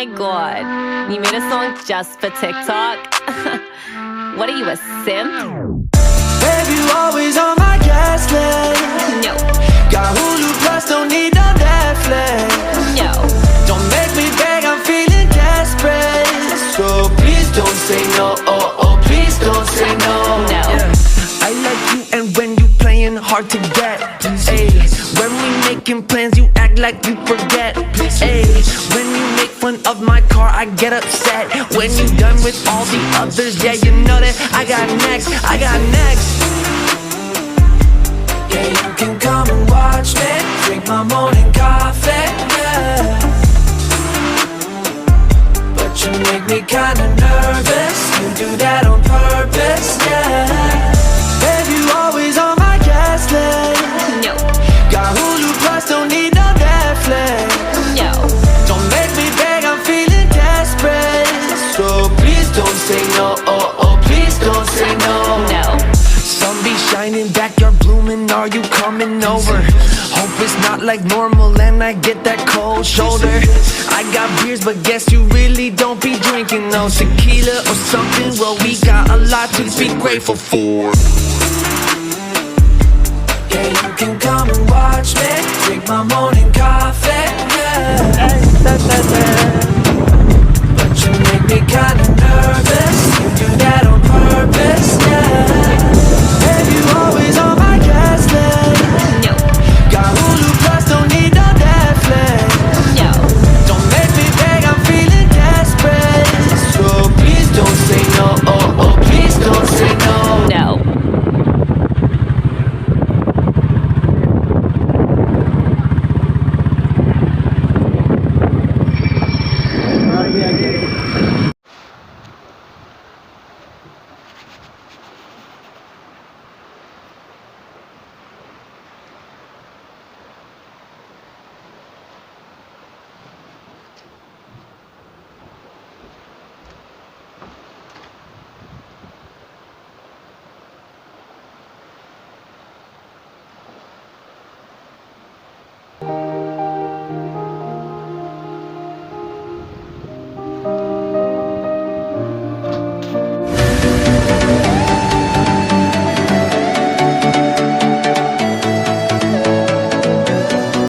my god, you made a song just for TikTok? What are you, a simp? Baby, you always on my gas list. No. Got Hulu Plus, don't need no Netflix. No. Don't make me beg, I'm feeling desperate. So please don't say no, oh, oh, please don't say no. No. I like you and when you playing hard to get. Ayy, when we making plans, you act like you forget. Ayy, when you make fun of my car, I get upset. When you done with all the others, yeah, you know that I got next, I got next. Yeah, you can come and watch me drink my morning coffee, yeah. But you make me kinda nervous. You do that on purpose, yeah. Baby, you always on my gas list. No. Got Hulu Plus, don't need no Netflix. No. Don't make me beg, I'm feeling desperate. So please don't say no, oh, oh, please don't say no. No. Sun be shining, backyard blooming, are you coming over? Hope it's not like normal and I get that cold shoulder. I got beers, but guess you really don't be drinking no tequila or something. Well, we got a lot to be grateful for. Yeah, you can come and watch me drink my morning coffee.